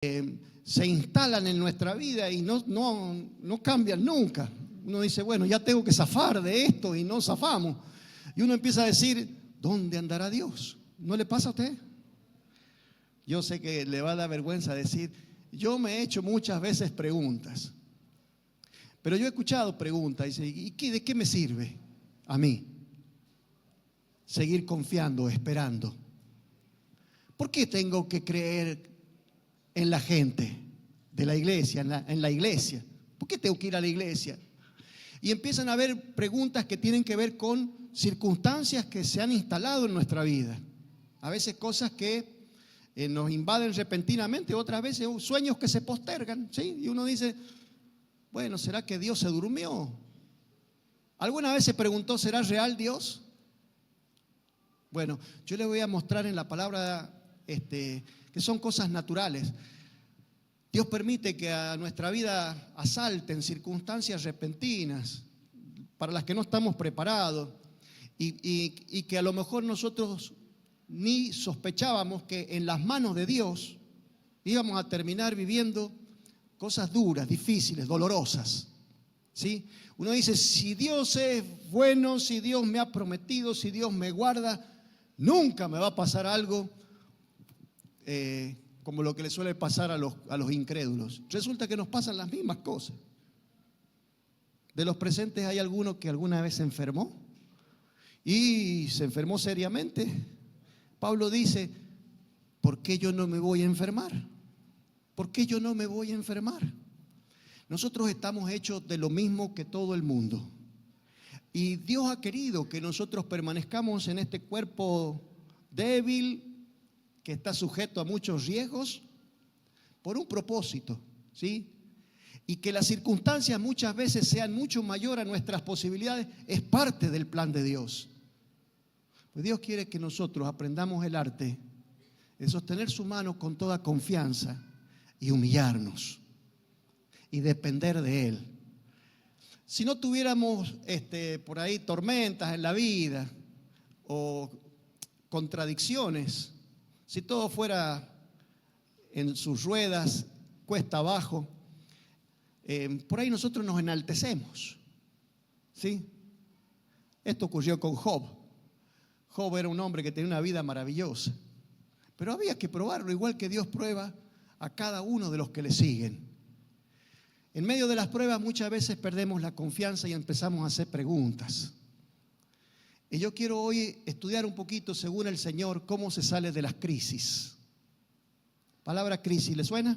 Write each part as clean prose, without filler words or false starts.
se instalan en nuestra vida y no cambian nunca. Uno dice, bueno, ya tengo que zafar de esto y no zafamos. Y uno empieza a decir, ¿dónde andará Dios? ¿No le pasa a usted? Yo sé que le va a dar vergüenza decir, yo me he hecho muchas veces preguntas. Pero yo he escuchado preguntas, dice, ¿y de qué me sirve a mí seguir confiando, esperando? ¿Por qué tengo que creer en la gente de la iglesia, en la iglesia? ¿Por qué tengo que ir a la iglesia? Y empiezan a haber preguntas que tienen que ver con circunstancias que se han instalado en nuestra vida. A veces cosas que nos invaden repentinamente, otras veces sueños que se postergan, ¿sí? Y uno dice, bueno, ¿será que Dios se durmió? ¿Alguna vez se preguntó, ¿será real Dios? Bueno, yo le voy a mostrar en la palabra que son cosas naturales. Dios permite que a nuestra vida asalten circunstancias repentinas para las que no estamos preparados y que a lo mejor nosotros ni sospechábamos que en las manos de Dios íbamos a terminar viviendo cosas duras, difíciles, dolorosas, ¿sí? Uno dice, si Dios es bueno, si Dios me ha prometido, si Dios me guarda, nunca me va a pasar algo como lo que le suele pasar a los incrédulos. Resulta que nos pasan las mismas cosas. De los presentes hay alguno que alguna vez se enfermó y se enfermó seriamente. Pablo dice, ¿por qué yo no me voy a enfermar? ¿Por qué yo no me voy a enfermar? Nosotros estamos hechos de lo mismo que todo el mundo. Y Dios ha querido que nosotros permanezcamos en este cuerpo débil, que está sujeto a muchos riesgos, por un propósito, ¿sí? Y que las circunstancias muchas veces sean mucho mayor a nuestras posibilidades, es parte del plan de Dios. Pues Dios quiere que nosotros aprendamos el arte de sostener su mano con toda confianza y humillarnos y depender de Él. Si no tuviéramos por ahí tormentas en la vida o contradicciones, si todo fuera en sus ruedas, cuesta abajo, por ahí nosotros nos enaltecemos, ¿sí? Esto ocurrió con Job. Job era un hombre que tenía una vida maravillosa, pero había que probarlo, igual que Dios prueba a cada uno de los que le siguen. En medio de las pruebas muchas veces perdemos la confianza y empezamos a hacer preguntas. Y yo quiero hoy estudiar un poquito, según el Señor, cómo se sale de las crisis. Palabra crisis, ¿le suena?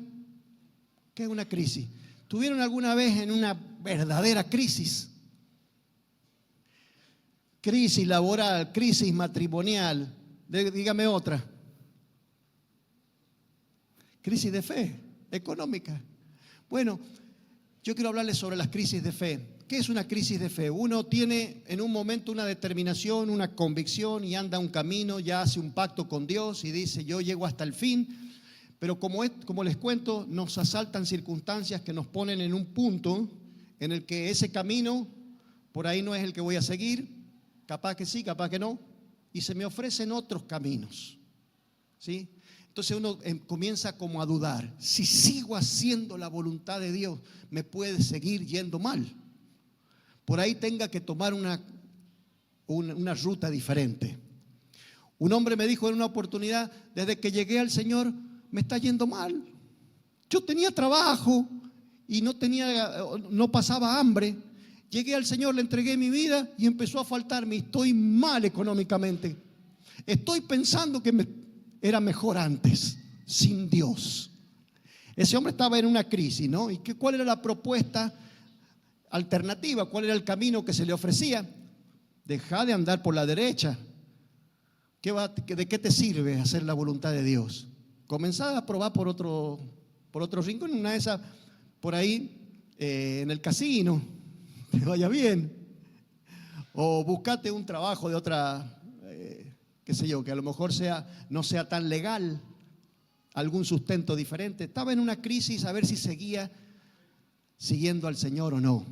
¿Qué es una crisis? ¿Tuvieron alguna vez en una verdadera crisis? Crisis laboral, crisis matrimonial, dígame otra. Crisis de fe, económica. Bueno, yo quiero hablarles sobre las crisis de fe. ¿Qué es una crisis de fe? Uno tiene en un momento una determinación, una convicción y anda un camino, ya hace un pacto con Dios y dice, yo llego hasta el fin. Pero como les cuento, nos asaltan circunstancias que nos ponen en un punto en el que ese camino por ahí no es el que voy a seguir, capaz que sí, capaz que no, y se me ofrecen otros caminos, ¿sí? Entonces uno comienza como a dudar, si sigo haciendo la voluntad de Dios, me puede seguir yendo mal. Por ahí tenga que tomar una ruta diferente. Un hombre me dijo en una oportunidad, desde que llegué al Señor, me está yendo mal. Yo tenía trabajo y no pasaba hambre. Llegué al Señor, le entregué mi vida y empezó a faltarme. Estoy mal económicamente. Estoy pensando que era mejor antes, sin Dios. Ese hombre estaba en una crisis, ¿no? ¿Y cuál era la propuesta alternativa? ¿Cuál era el camino que se le ofrecía? Deja de andar por la derecha. ¿De qué te sirve hacer la voluntad de Dios? Comenzá a probar por otro rincón, una de esas por ahí en el casino, te vaya bien. O buscate un trabajo de otra, qué sé yo, que a lo mejor no sea tan legal, algún sustento diferente. Estaba en una crisis a ver si seguía siguiendo al Señor o no.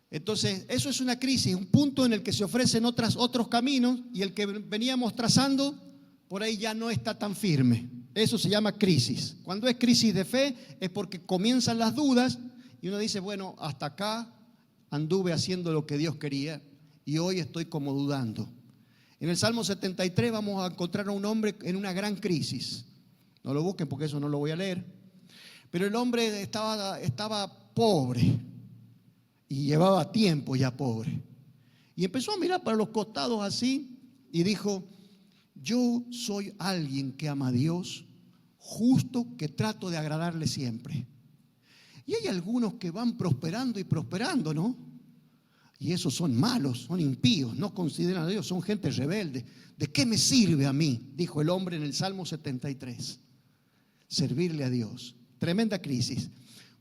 Entonces, eso es una crisis, un punto en el que se ofrecen otros caminos y el que veníamos trazando por ahí ya no está tan firme. Eso se llama crisis. Cuando es crisis de fe es porque comienzan las dudas y uno dice, bueno, hasta acá anduve haciendo lo que Dios quería y hoy estoy como dudando. En el Salmo 73 vamos a encontrar a un hombre en una gran crisis. No lo busquen porque eso no lo voy a leer. Pero el hombre estaba pobre y llevaba tiempo ya pobre. Y empezó a mirar para los costados así y dijo, yo soy alguien que ama a Dios, justo, que trato de agradarle siempre. Y hay algunos que van prosperando y prosperando, ¿no? Y esos son malos, son impíos, no consideran a Dios, son gente rebelde. ¿De qué me sirve a mí? Dijo el hombre en el Salmo 73. Servirle a Dios. Tremenda crisis.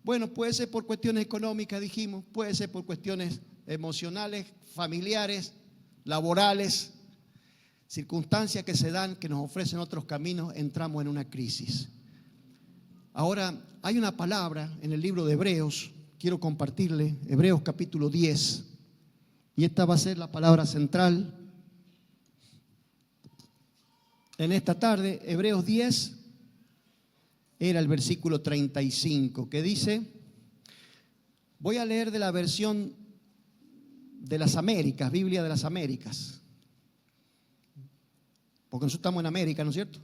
Bueno, puede ser por cuestiones económicas, dijimos, puede ser por cuestiones emocionales, familiares, laborales, circunstancias que se dan, que nos ofrecen otros caminos, entramos en una crisis. Ahora, hay una palabra en el libro de Hebreos, quiero compartirle, Hebreos capítulo 10, y esta va a ser la palabra central en esta tarde. Hebreos 10 era el versículo 35, que dice, voy a leer de la versión de las Américas, Biblia de las Américas, porque nosotros estamos en América, ¿no es cierto?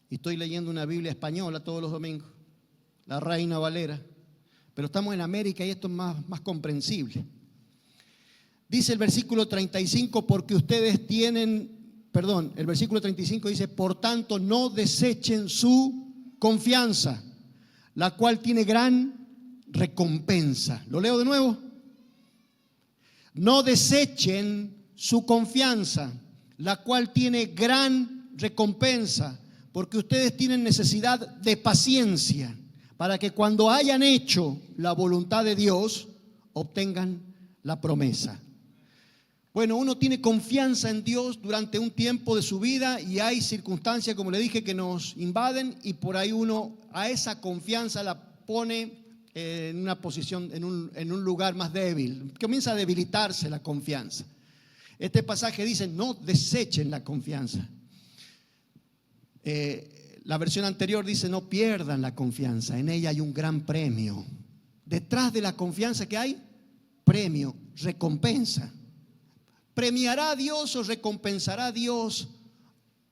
Y estoy leyendo una Biblia española todos los domingos, la Reina Valera, pero estamos en América y esto es más comprensible. Dice el versículo 35, porque ustedes tienen, el versículo 35 dice, por tanto no desechen su confianza, la cual tiene gran recompensa. ¿Lo leo de nuevo? No desechen su confianza, la cual tiene gran recompensa, porque ustedes tienen necesidad de paciencia, para que cuando hayan hecho la voluntad de Dios, obtengan la promesa. Bueno, uno tiene confianza en Dios durante un tiempo de su vida y hay circunstancias, como le dije, que nos invaden y por ahí uno a esa confianza la pone en una posición, en un lugar más débil. Comienza a debilitarse la confianza. Este pasaje dice, no desechen la confianza. La versión anterior dice, no pierdan la confianza, en ella hay un gran premio. Detrás de la confianza que hay, premio, recompensa. ¿Premiará a Dios o recompensará a Dios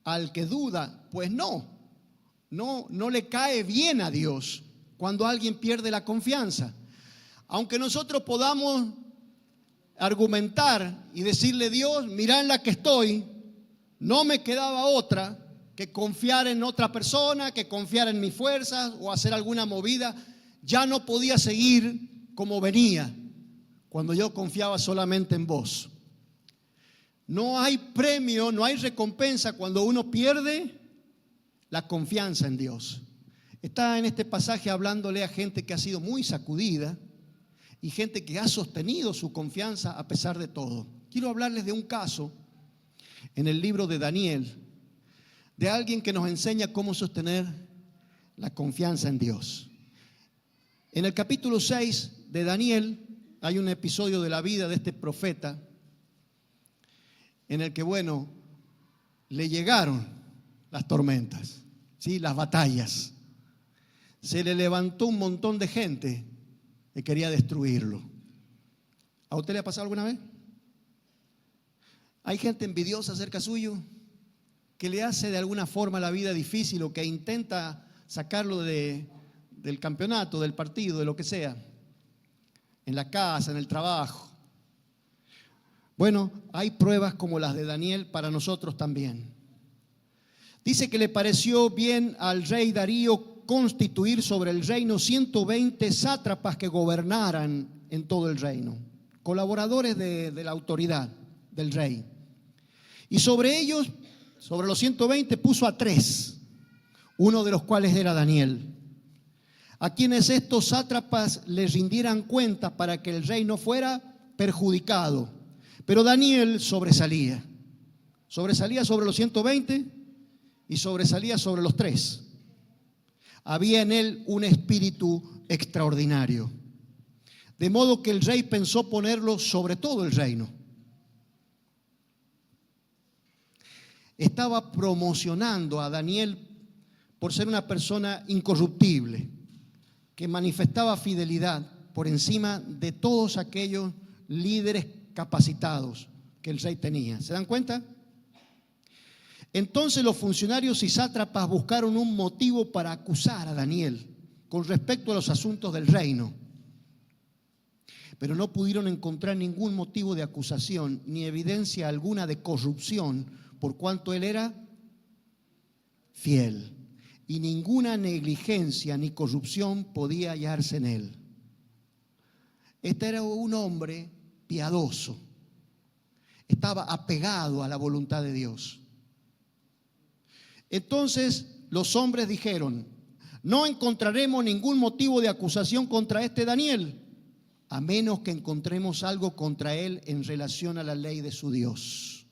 al que duda? Pues no le cae bien a Dios cuando alguien pierde la confianza. Aunque nosotros podamos argumentar y decirle, Dios, mirá en la que estoy, no me quedaba otra que confiar en otra persona, que confiar en mis fuerzas o hacer alguna movida, ya no podía seguir como venía cuando yo confiaba solamente en vos. No hay premio, no hay recompensa cuando uno pierde la confianza en Dios. Está en este pasaje hablándole a gente que ha sido muy sacudida y gente que ha sostenido su confianza a pesar de todo. Quiero hablarles de un caso en el libro de Daniel, de alguien que nos enseña cómo sostener la confianza en Dios. En el capítulo 6 de Daniel hay un episodio de la vida de este profeta en el que, le llegaron las tormentas, ¿sí? Las batallas. Se le levantó un montón de gente que quería destruirlo. ¿A usted le ha pasado alguna vez? ¿Hay gente envidiosa cerca suyo que le hace de alguna forma la vida difícil o que intenta sacarlo del campeonato, del partido, de lo que sea? En la casa, en el trabajo. Bueno, hay pruebas como las de Daniel para nosotros también. Dice que le pareció bien al rey Darío constituir sobre el reino 120 sátrapas que gobernaran en todo el reino, colaboradores de la autoridad del rey. Y sobre ellos, sobre los 120, puso a 3, uno de los cuales era Daniel, a quienes estos sátrapas les rindieran cuenta para que el rey no fuera perjudicado. Pero Daniel sobresalía sobre los 120 y sobresalía sobre los 3. Había en él un espíritu extraordinario, de modo que el rey pensó ponerlo sobre todo el reino. estaba promocionando a Daniel por ser una persona incorruptible, que manifestaba fidelidad por encima de todos aquellos líderes capacitados que el rey tenía. ¿Se dan cuenta? Entonces los funcionarios y sátrapas buscaron un motivo para acusar a Daniel con respecto a los asuntos del reino, pero no pudieron encontrar ningún motivo de acusación ni evidencia alguna de corrupción, por cuanto él era fiel, y ninguna negligencia ni corrupción podía hallarse en él. Este era un hombre piadoso, estaba apegado a la voluntad de Dios. Entonces los hombres dijeron: no encontraremos ningún motivo de acusación contra este Daniel, a menos que encontremos algo contra él en relación a la ley de su Dios.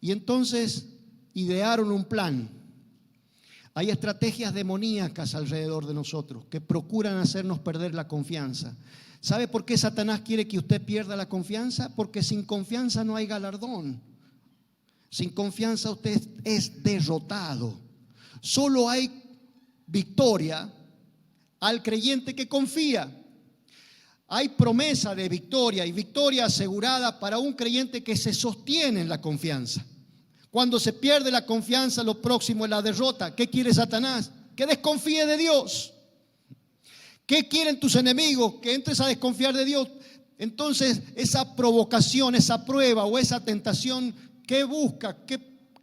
Y entonces idearon un plan. Hay estrategias demoníacas alrededor de nosotros que procuran hacernos perder la confianza. ¿Sabe por qué Satanás quiere que usted pierda la confianza? Porque sin confianza no hay galardón. Sin confianza usted es derrotado. Solo hay victoria al creyente que confía. Hay promesa de victoria y victoria asegurada para un creyente que se sostiene en la confianza. Cuando se pierde la confianza, lo próximo es la derrota. ¿Qué quiere Satanás? Que desconfíe de Dios. ¿Qué quieren tus enemigos? Que entres a desconfiar de Dios. Entonces, esa provocación, esa prueba o esa tentación, ¿qué busca?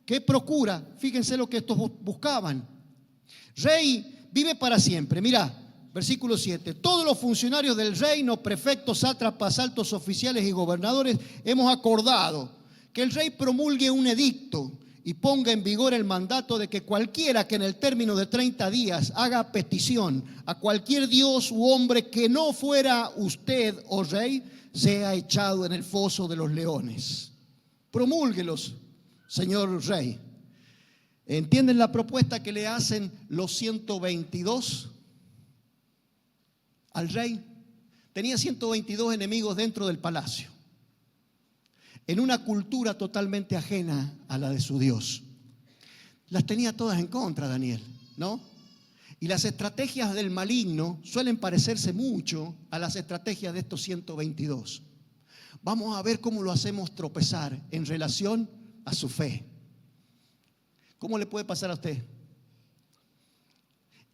¿Qué procura? Fíjense lo que estos buscaban. Rey, vive para siempre. Mira, versículo 7. Todos los funcionarios del reino, prefectos, sátrapas, altos oficiales y gobernadores, hemos acordado que el rey promulgue un edicto y ponga en vigor el mandato de que cualquiera que en el término de 30 días haga petición a cualquier dios u hombre que no fuera usted, oh rey, sea echado en el foso de los leones. Promúlguelos, señor rey. ¿Entienden la propuesta que le hacen los 122 al rey? Tenía 122 enemigos dentro del palacio, en una cultura totalmente ajena a la de su Dios. Las tenía todas en contra, Daniel, ¿no? Y las estrategias del maligno suelen parecerse mucho a las estrategias de estos 122. Vamos a ver cómo lo hacemos tropezar en relación a su fe. ¿Cómo le puede pasar a usted?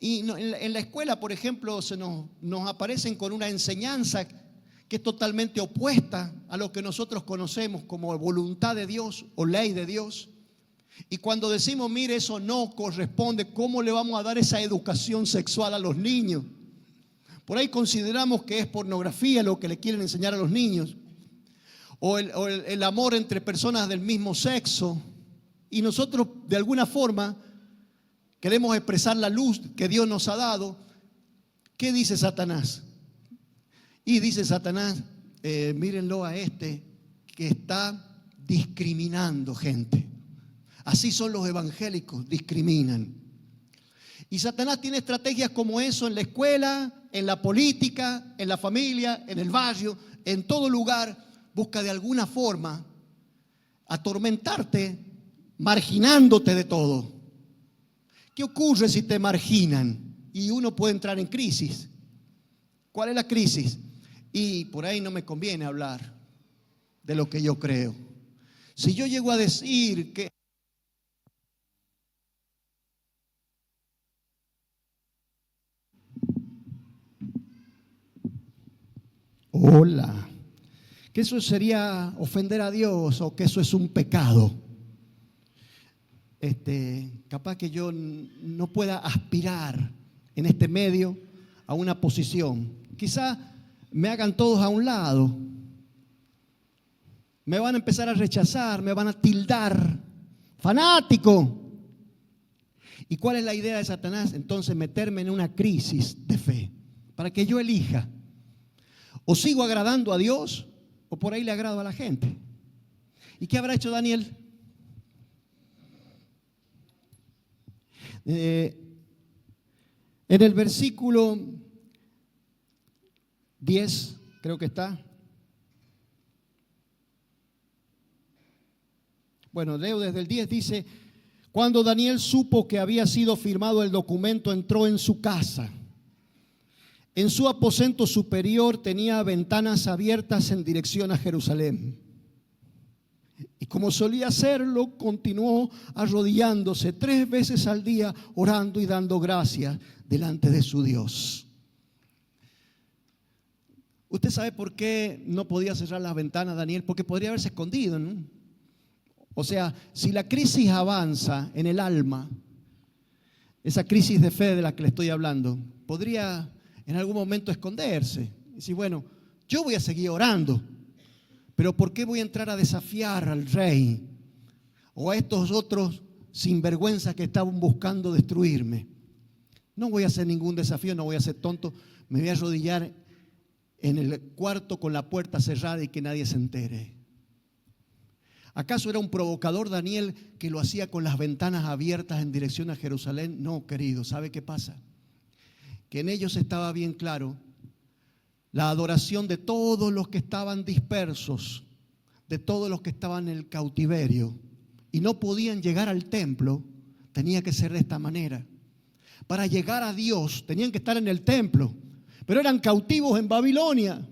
Y en la escuela, por ejemplo, nos aparecen con una enseñanza que es totalmente opuesta a lo que nosotros conocemos como voluntad de Dios o ley de Dios. Y cuando decimos, mire, eso no corresponde, ¿cómo le vamos a dar esa educación sexual a los niños? Por ahí consideramos que es pornografía lo que le quieren enseñar a los niños. O el amor entre personas del mismo sexo. Y nosotros, de alguna forma, queremos expresar la luz que Dios nos ha dado. ¿Qué dice Satanás? Y dice Satanás, mírenlo a este que está discriminando gente. Así son los evangélicos, discriminan. Y Satanás tiene estrategias como eso en la escuela, en la política, en la familia, en el barrio, en todo lugar. Busca de alguna forma atormentarte, marginándote de todo. ¿Qué ocurre si te marginan? Y uno puede entrar en crisis. ¿Cuál es la crisis? Y por ahí no me conviene hablar de lo que yo creo. Si yo llego a decir que que eso sería ofender a Dios o que eso es un pecado, capaz que yo no pueda aspirar en este medio a una posición. Quizá me hagan todos a un lado, me van a empezar a rechazar, me van a tildar fanático. ¿Y cuál es la idea de Satanás? Entonces meterme en una crisis de fe para que yo elija: o sigo agradando a Dios o por ahí le agrado a la gente. ¿Y qué habrá hecho Daniel? En el versículo 10, creo que está. Bueno, leo desde el 10, dice: cuando Daniel supo que había sido firmado el documento, entró en su casa. En su aposento superior tenía ventanas abiertas en dirección a Jerusalén. Y como solía hacerlo, continuó arrodillándose 3 veces al día, orando y dando gracias delante de su Dios. ¿Usted sabe por qué no podía cerrar las ventanas, Daniel? Porque podría haberse escondido, ¿no? O sea, si la crisis avanza en el alma, esa crisis de fe de la que le estoy hablando, podría en algún momento esconderse. Y decir, bueno, yo voy a seguir orando, pero ¿por qué voy a entrar a desafiar al rey o a estos otros sinvergüenzas que estaban buscando destruirme? No voy a hacer ningún desafío, no voy a ser tonto, me voy a arrodillar en el cuarto con la puerta cerrada y que nadie se entere. ¿Acaso era un provocador Daniel que lo hacía con las ventanas abiertas en dirección a Jerusalén? No, querido, ¿sabe qué pasa? Que en ellos estaba bien claro la adoración de todos los que estaban dispersos, de todos los que estaban en el cautiverio y no podían llegar al templo. Tenía que ser de esta manera. Para llegar a Dios tenían que estar en el templo, pero eran cautivos en Babilonia.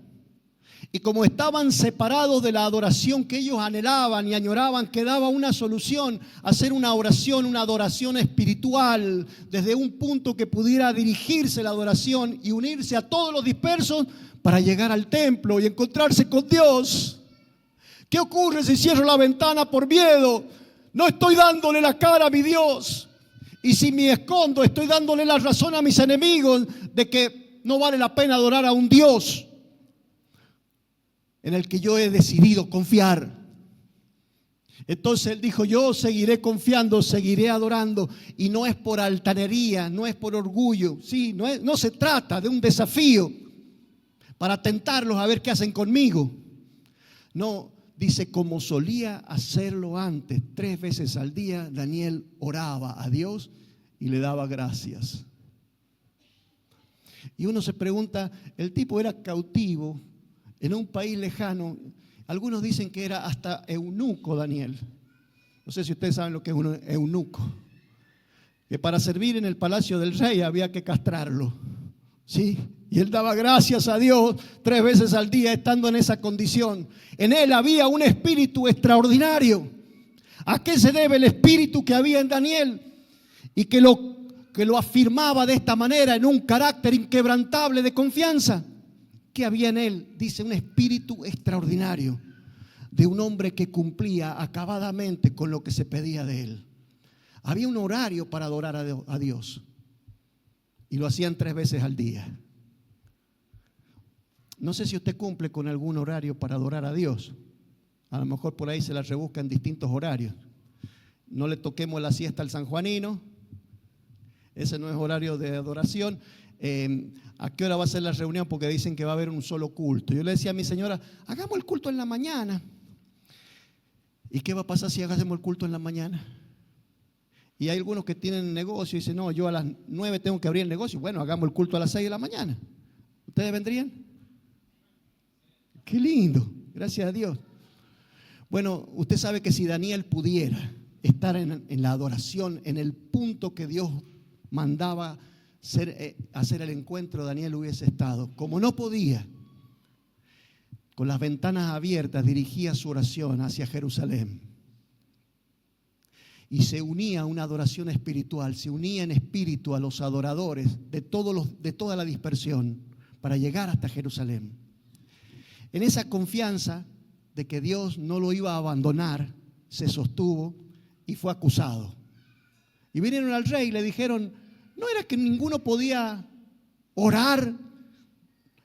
Y como estaban separados de la adoración que ellos anhelaban y añoraban, quedaba una solución: hacer una oración, una adoración espiritual, desde un punto que pudiera dirigirse la adoración y unirse a todos los dispersos para llegar al templo y encontrarse con Dios. ¿Qué ocurre si cierro la ventana por miedo? No estoy dándole la cara a mi Dios. Y si me escondo, estoy dándole la razón a mis enemigos de que no vale la pena adorar a un Dios en el que yo he decidido confiar. Entonces él dijo: yo seguiré confiando, seguiré adorando. Y no es por altanería, no es por orgullo. Sí, no se trata de un desafío para tentarlos a ver qué hacen conmigo. No, dice, como solía hacerlo antes, 3 veces al día, Daniel oraba a Dios y le daba gracias. Y uno se pregunta, el tipo era cautivo en un país lejano. Algunos dicen que era hasta eunuco Daniel. No sé si ustedes saben lo que es un eunuco. Que para servir en el palacio del rey había que castrarlo. ¿Sí? Y él daba gracias a Dios 3 veces al día estando en esa condición. En él había un espíritu extraordinario. ¿A qué se debe el espíritu que había en Daniel? Y que lo afirmaba de esta manera, en un carácter inquebrantable de confianza. ¿Qué había en él? Dice, un espíritu extraordinario de un hombre que cumplía acabadamente con lo que se pedía de él. Había un horario para adorar a Dios y lo hacían 3 veces al día. No sé si usted cumple con algún horario para adorar a Dios. A lo mejor por ahí se la rebusca en distintos horarios. No le toquemos la siesta al sanjuanino. Ese no es horario de adoración. ¿A qué hora va a ser la reunión? Porque dicen que va a haber un solo culto. Yo le decía a mi señora, hagamos el culto en la mañana. ¿Y qué va a pasar si hagamos el culto en la mañana? Y hay algunos que tienen negocio y dicen, no, yo a las 9 tengo que abrir el negocio. Bueno, hagamos el culto a las 6 de la mañana. ¿Ustedes vendrían? Qué lindo, gracias a Dios. Bueno, usted sabe que si Daniel pudiera estar en la adoración, en el punto que Dios mandaba hacer el encuentro, Daniel hubiese estado. Como no podía, con las ventanas abiertas dirigía su oración hacia Jerusalén y se unía a una adoración espiritual, se unía en espíritu a los adoradores de toda la dispersión para llegar hasta Jerusalén. En esa confianza de que Dios no lo iba a abandonar, se sostuvo y fue acusado. Y vinieron al rey y le dijeron, ¿no era que ninguno podía orar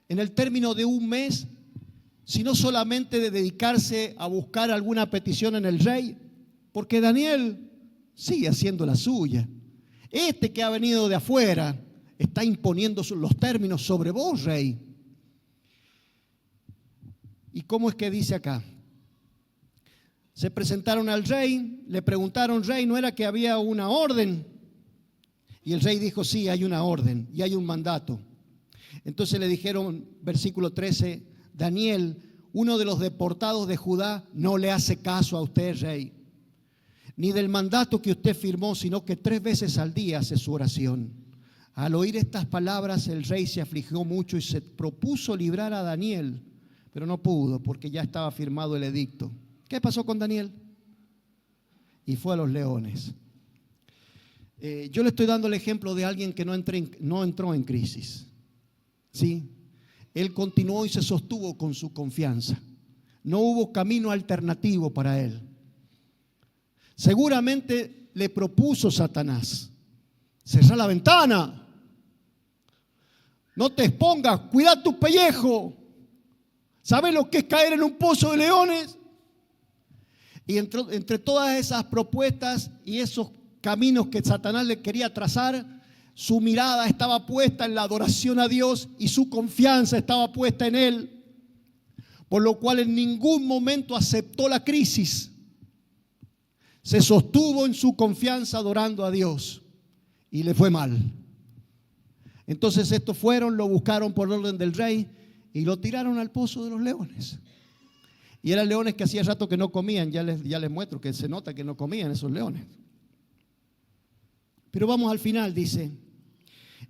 en el término de un mes, sino solamente de dedicarse a buscar alguna petición en el rey? Porque Daniel sigue haciendo la suya. Este que ha venido de afuera está imponiendo los términos sobre vos, rey. ¿Y cómo es que dice acá? Se presentaron al rey, le preguntaron, rey, ¿no era que había una orden? Y el rey dijo, sí, hay una orden y hay un mandato. Entonces le dijeron, versículo 13, Daniel, uno de los deportados de Judá, no le hace caso a usted, rey. ni del mandato que usted firmó, sino que 3 veces al día hace su oración. Al oír estas palabras, el rey se afligió mucho y se propuso librar a Daniel, pero no pudo porque ya estaba firmado el edicto. ¿Qué pasó con Daniel? Y fue a los leones. Yo le estoy dando el ejemplo de alguien que no entró en crisis. ¿Sí? Él continuó y se sostuvo con su confianza. No hubo camino alternativo para él. Seguramente le propuso Satanás: cerrá la ventana, no te expongas, cuida tu pellejo. ¿Sabes lo que es caer en un pozo de leones? Y entre todas esas propuestas y esos caminos que Satanás le quería trazar, su mirada estaba puesta en la adoración a Dios y su confianza estaba puesta en Él, por lo cual en ningún momento aceptó la crisis. Se sostuvo en su confianza adorando a Dios y le fue mal. Entonces estos fueron, lo buscaron por orden del rey y lo tiraron al pozo de los leones. Y eran leones que hacía rato que no comían. Ya les muestro que se nota que no comían esos leones. Pero vamos al final, dice.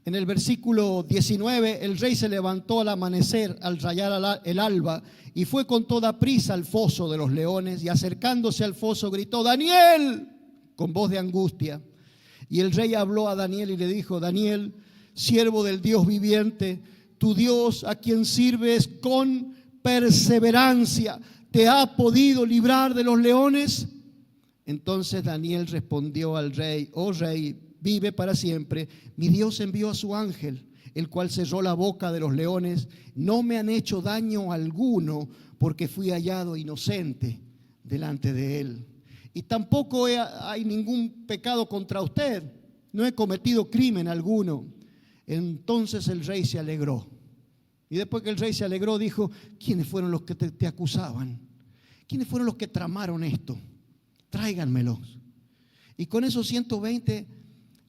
En el versículo 19, el rey se levantó al amanecer, al rayar el alba, y fue con toda prisa al foso de los leones, y acercándose al foso gritó: ¡Daniel!, con voz de angustia. Y el rey habló a Daniel y le dijo: Daniel, siervo del Dios viviente, tu Dios, a quien sirves con perseverancia, ¿te ha podido librar de los leones? Entonces Daniel respondió al rey: oh rey, vive para siempre. Mi Dios envió a su ángel, el cual cerró la boca de los leones. No me han hecho daño alguno, porque fui hallado inocente delante de él. Y tampoco hay ningún pecado contra usted. No he cometido crimen alguno. Entonces el rey se alegró. Y después que el rey se alegró, dijo: ¿quiénes fueron los que te acusaban? ¿Quiénes fueron los que tramaron esto? Tráiganmelos. Y con esos 120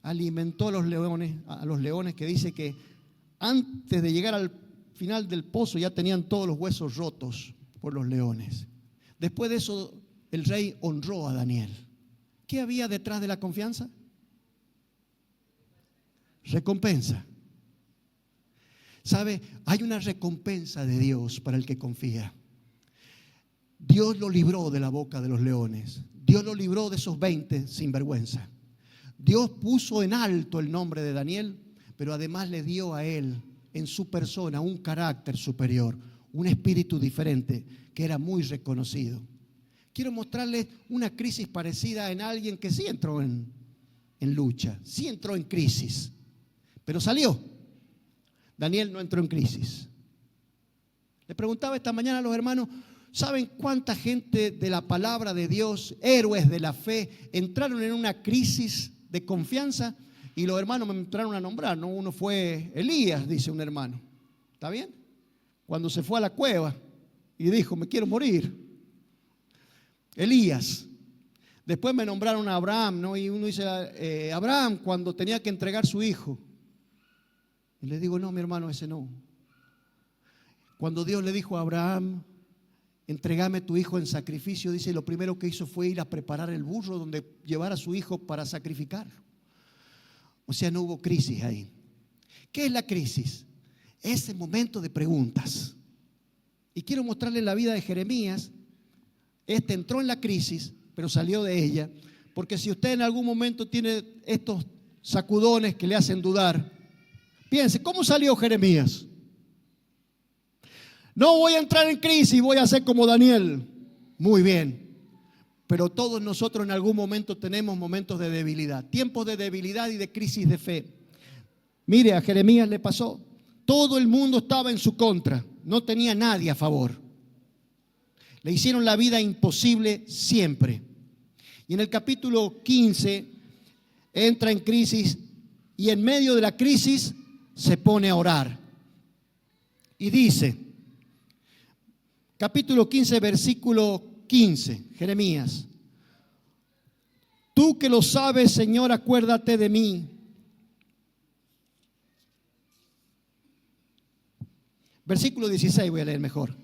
alimentó a los leones, que dice que antes de llegar al final del pozo ya tenían todos los huesos rotos por los leones. Después de eso, el rey honró a Daniel. ¿Qué había detrás de la confianza? Recompensa. ¿Sabe? Hay una recompensa de Dios para el que confía. Dios lo libró de la boca de los leones. Dios lo libró de esos 20 sinvergüenza. Dios puso en alto el nombre de Daniel, pero además le dio a él en su persona un carácter superior, un espíritu diferente que era muy reconocido. Quiero mostrarles una crisis parecida en alguien que sí entró en lucha, sí entró en crisis, pero salió. Daniel no entró en crisis. Le preguntaba esta mañana a los hermanos: ¿saben cuánta gente de la palabra de Dios, héroes de la fe, entraron en una crisis de confianza? Y los hermanos me entraron a nombrar, ¿no? Uno fue Elías, dice un hermano. ¿Está bien? Cuando se fue a la cueva y dijo: me quiero morir. Elías. Después me nombraron a Abraham, ¿no? Y uno dice: Abraham, cuando tenía que entregar su hijo. Y le digo: no, mi hermano, ese no. Cuando Dios le dijo a Abraham: entregame tu hijo en sacrificio, dice, lo primero que hizo fue ir a preparar el burro donde llevar a su hijo para sacrificarlo. O sea, no hubo crisis ahí. ¿Qué es la crisis? Ese momento de preguntas. Y quiero mostrarles la vida de Jeremías. Este entró en la crisis, pero salió de ella. Porque si usted en algún momento tiene estos sacudones que le hacen dudar, piense: ¿cómo salió Jeremías? No voy a entrar en crisis, voy a ser como Daniel. Muy bien. Pero todos nosotros en algún momento tenemos momentos de debilidad, tiempos de debilidad y de crisis de fe. Mire, a Jeremías le pasó. Todo el mundo estaba en su contra, no tenía nadie a favor. Le hicieron la vida imposible siempre. Y en el capítulo 15 entra en crisis y en medio de la crisis se pone a orar. Y dice, capítulo 15, versículo 15, Jeremías: tú que lo sabes, Señor, acuérdate de mí. Versículo 16 voy a leer mejor.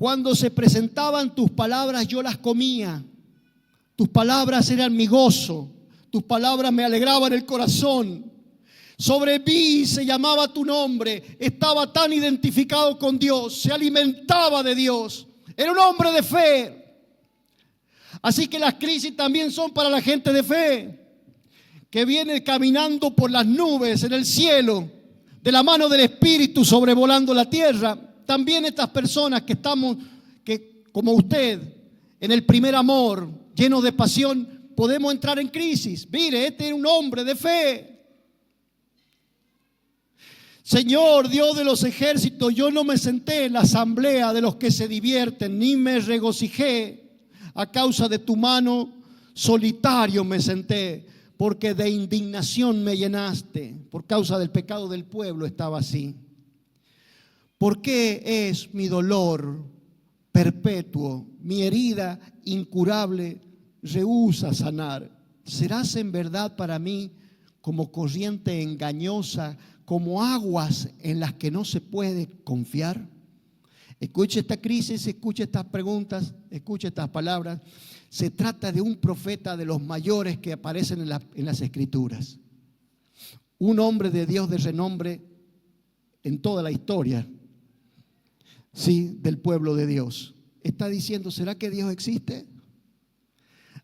Cuando se presentaban tus palabras, yo las comía. Tus palabras eran mi gozo. Tus palabras me alegraban el corazón. Sobre mí se llamaba tu nombre. Estaba tan identificado con Dios. Se alimentaba de Dios. Era un hombre de fe. Así que las crisis también son para la gente de fe, que viene caminando por las nubes en el cielo, de la mano del Espíritu sobrevolando la tierra. También estas personas que estamos, que como usted, en el primer amor, llenos de pasión, podemos entrar en crisis. Mire, este es un hombre de fe. Señor, Dios de los ejércitos, yo no me senté en la asamblea de los que se divierten, ni me regocijé a causa de tu mano, solitario me senté, porque de indignación me llenaste. Por causa del pecado del pueblo estaba así. ¿Por qué es mi dolor perpetuo, mi herida incurable rehúsa sanar? ¿Serás en verdad para mí como corriente engañosa, como aguas en las que no se puede confiar? Escuche esta crisis, escuche estas preguntas, escuche estas palabras. Se trata de un profeta de los mayores que aparecen en las Escrituras. Un hombre de Dios de renombre en toda la historia, sí, del pueblo de Dios. Está diciendo, ¿será que Dios existe?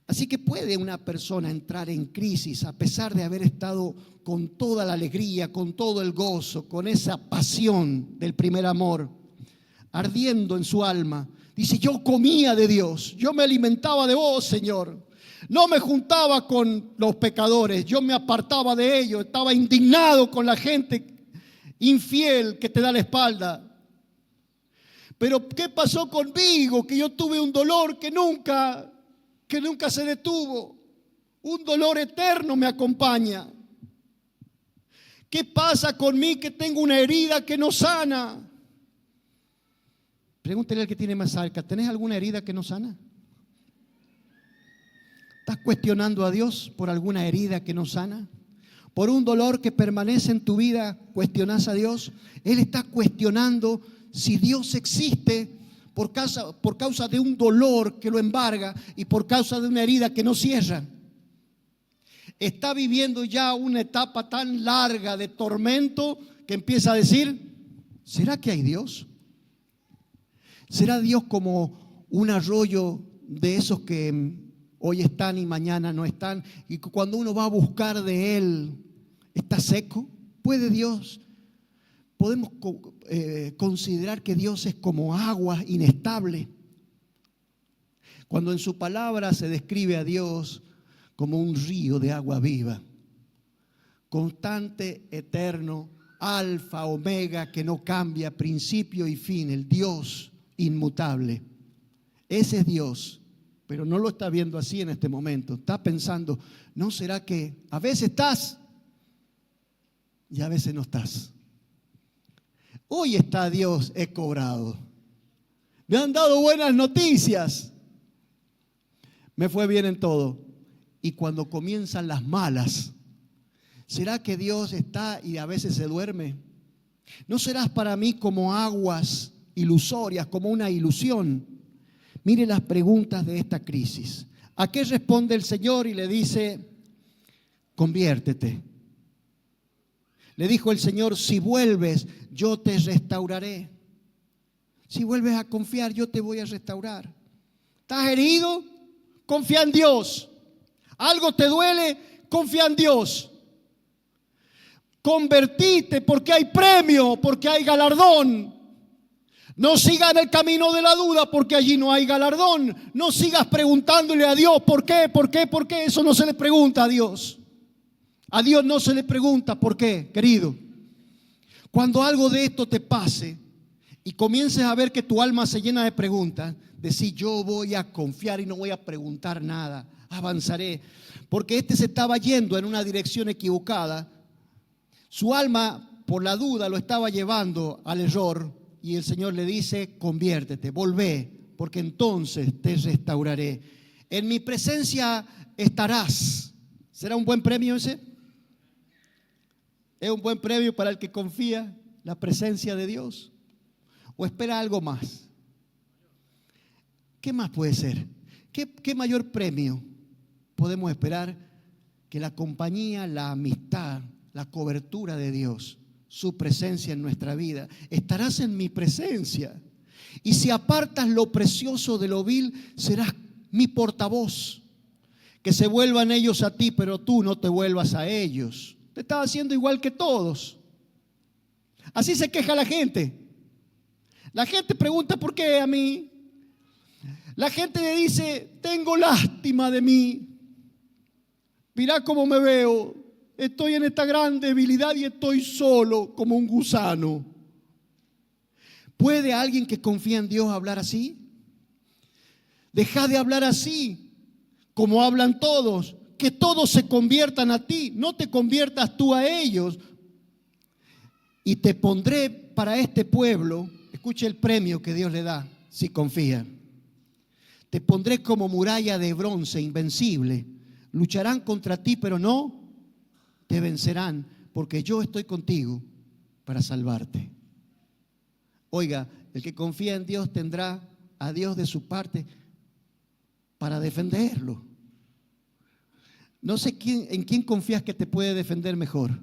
Así que puede una persona entrar en crisis a pesar de haber estado con toda la alegría, con todo el gozo, con esa pasión del primer amor, ardiendo en su alma. Dice, yo comía de Dios, yo me alimentaba de vos, Señor. No me juntaba con los pecadores, yo me apartaba de ellos, estaba indignado con la gente infiel que te da la espalda. Pero ¿qué pasó conmigo? Que yo tuve un dolor que nunca se detuvo. Un dolor eterno me acompaña. ¿Qué pasa con mí que tengo una herida que no sana? Pregúntele al que tiene más cerca, ¿tenés alguna herida que no sana? ¿Estás cuestionando a Dios por alguna herida que no sana? ¿Por un dolor que permanece en tu vida cuestionás a Dios? Él está cuestionando si Dios existe por causa de un dolor que lo embarga y por causa de una herida que no cierra. Está viviendo ya una etapa tan larga de tormento que empieza a decir, ¿será que hay Dios? ¿Será Dios como un arroyo de esos que hoy están y mañana no están? Y cuando uno va a buscar de Él, ¿está seco? ¿Puede Dios? Podemos considerar que Dios es como agua inestable. Cuando en su palabra se describe a Dios como un río de agua viva, constante, eterno, alfa, omega, que no cambia, principio y fin, el Dios inmutable. Ese es Dios, pero no lo está viendo así en este momento. Está pensando, ¿no será que a veces estás y a veces no estás? Hoy está Dios, he cobrado. Me han dado buenas noticias. Me fue bien en todo. Y cuando comienzan las malas, ¿será que Dios está y a veces se duerme? ¿No serás para mí como aguas ilusorias, como una ilusión? Mire las preguntas de esta crisis. ¿A qué responde el Señor? Y le dice, conviértete. Le dijo el Señor, si vuelves, yo te restauraré. Si vuelves a confiar, yo te voy a restaurar. ¿Estás herido? Confía en Dios. ¿Algo te duele? Confía en Dios. Convertite porque hay premio, porque hay galardón. No sigas en el camino de la duda porque allí no hay galardón. No sigas preguntándole a Dios ¿por qué? ¿Por qué? ¿Por qué? Eso no se le pregunta a Dios. A Dios no se le pregunta por qué, querido. Cuando algo de esto te pase y comiences a ver que tu alma se llena de preguntas, decir yo voy a confiar y no voy a preguntar nada, avanzaré. Porque este se estaba yendo en una dirección equivocada. Su alma por la duda lo estaba llevando al error y el Señor le dice, conviértete, volvé, porque entonces te restauraré. En mi presencia estarás. ¿Será un buen premio ese? ¿Es un buen premio para el que confía la presencia de Dios? ¿O espera algo más? ¿Qué más puede ser? ¿Qué mayor premio podemos esperar que la compañía, la amistad, la cobertura de Dios, su presencia en nuestra vida? Estarás en mi presencia. Y si apartas lo precioso de lo vil, serás mi portavoz. Que se vuelvan ellos a ti, pero tú no te vuelvas a ellos. Te estás haciendo igual que todos. Así se queja la gente. La gente pregunta: ¿por qué a mí? La gente le dice: tengo lástima de mí. Mirá cómo me veo. Estoy en esta gran debilidad y estoy solo como un gusano. ¿Puede alguien que confía en Dios hablar así? Deja de hablar así, como hablan todos. Que todos se conviertan a ti, no te conviertas tú a ellos. Y te pondré para este pueblo, escuche el premio que Dios le da si confía. Te pondré como muralla de bronce invencible. Lucharán contra ti, pero no te vencerán, porque yo estoy contigo para salvarte. Oiga, el que confía en Dios tendrá a Dios de su parte para defenderlo. No sé en quién confías que te puede defender mejor.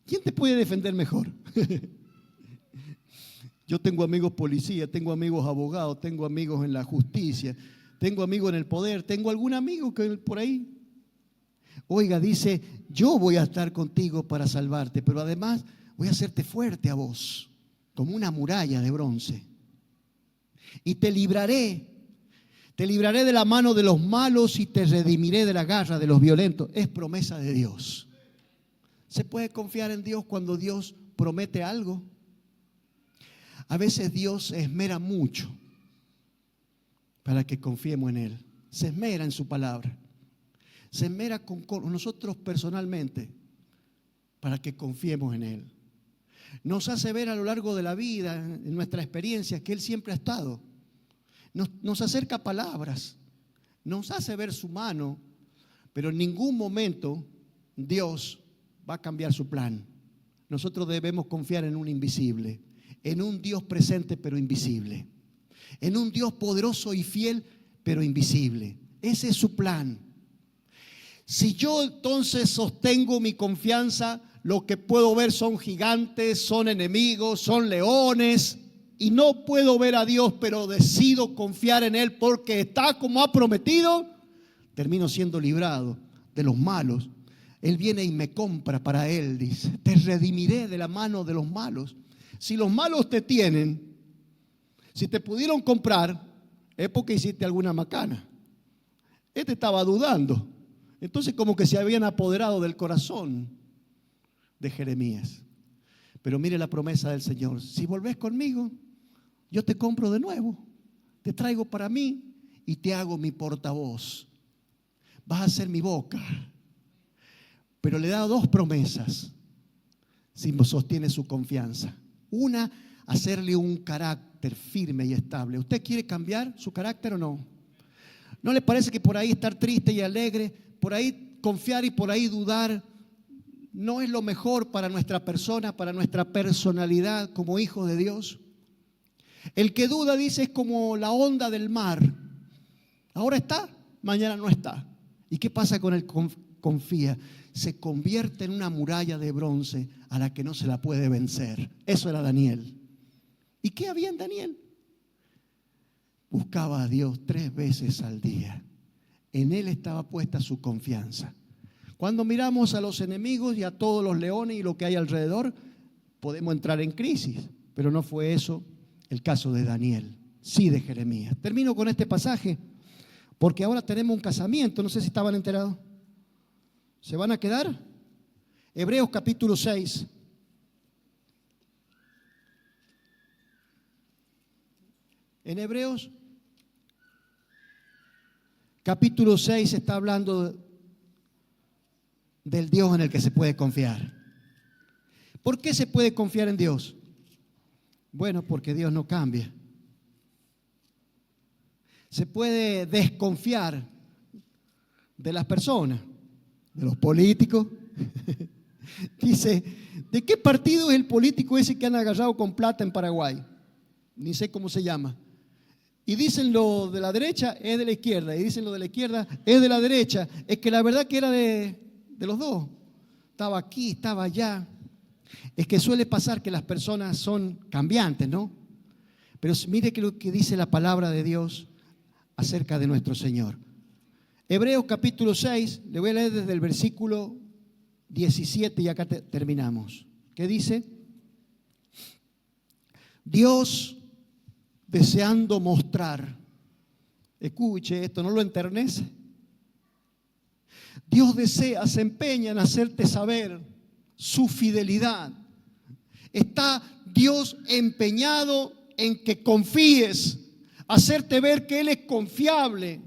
¿Quién te puede defender mejor? Yo tengo amigos policías, tengo amigos abogados, tengo amigos en la justicia, tengo amigos en el poder, tengo algún amigo que por ahí. Oiga, dice: yo voy a estar contigo para salvarte, pero además voy a hacerte fuerte a vos, como una muralla de bronce. Y te libraré de la mano de los malos y te redimiré de la garra de los violentos. Es promesa de Dios. ¿Se puede confiar en Dios cuando Dios promete algo? A veces Dios se esmera mucho para que confiemos en Él. Se esmera en su palabra. Se esmera con nosotros personalmente para que confiemos en Él. Nos hace ver a lo largo de la vida, en nuestra experiencia, que Él siempre ha estado. Nos acerca palabras, nos hace ver su mano, pero en ningún momento Dios va a cambiar su plan. Nosotros debemos confiar en un invisible, en un Dios presente pero invisible, en un Dios poderoso y fiel pero invisible. Ese es su plan. Si yo entonces sostengo mi confianza, lo que puedo ver son gigantes, son enemigos, son leones, y no puedo ver a Dios, pero decido confiar en Él porque está como ha prometido, termino siendo librado de los malos. Él viene y me compra para Él, dice: te redimiré de la mano de los malos. Si los malos te tienen, si te pudieron comprar, es porque hiciste alguna macana. Este estaba dudando. Entonces como que se habían apoderado del corazón de Jeremías. Pero mire la promesa del Señor: si volvés conmigo, yo te compro de nuevo, te traigo para mí y te hago mi portavoz. Vas a ser mi boca. Pero le da dos promesas si sostiene su confianza. Una, hacerle un carácter firme y estable. ¿Usted quiere cambiar su carácter o no? ¿No le parece que por ahí estar triste y alegre, por ahí confiar y por ahí dudar, no es lo mejor para nuestra persona, para nuestra personalidad como hijos de Dios? El que duda, dice, es como la onda del mar. Ahora está, mañana no está. ¿Y qué pasa con el confía? Se convierte en una muralla de bronce a la que no se la puede vencer. Eso era Daniel. ¿Y qué había en Daniel? Buscaba a Dios 3 veces al día. En Él estaba puesta su confianza. Cuando miramos a los enemigos y a todos los leones y lo que hay alrededor, podemos entrar en crisis. Pero no fue eso el caso de Daniel, sí de Jeremías. Termino con este pasaje, porque ahora tenemos un casamiento. No sé si estaban enterados. ¿Se van a quedar? Hebreos capítulo 6. En Hebreos capítulo 6 está hablando del Dios en el que se puede confiar. ¿Por qué se puede confiar en Dios? Bueno, porque Dios no cambia. Se puede desconfiar de las personas, de los políticos. Dice: ¿de qué partido es el político ese que han agarrado con plata en Paraguay? Ni sé cómo se llama. y dicen lo de la derecha es de la izquierda, y dicen lo de la izquierda es de la derecha. Es que la verdad que era de los dos. Estaba aquí, estaba allá. Es que suele pasar que las personas son cambiantes, ¿no? Pero mire que lo que dice la palabra de Dios acerca de nuestro Señor. Hebreos capítulo 6, le voy a leer desde el versículo 17 y acá terminamos. ¿Qué dice? Dios deseando mostrar, escuche esto, ¿no lo enternece? Dios desea, se empeña en hacerte saber su fidelidad. Está Dios empeñado en que confíes, hacerte ver que Él es confiable.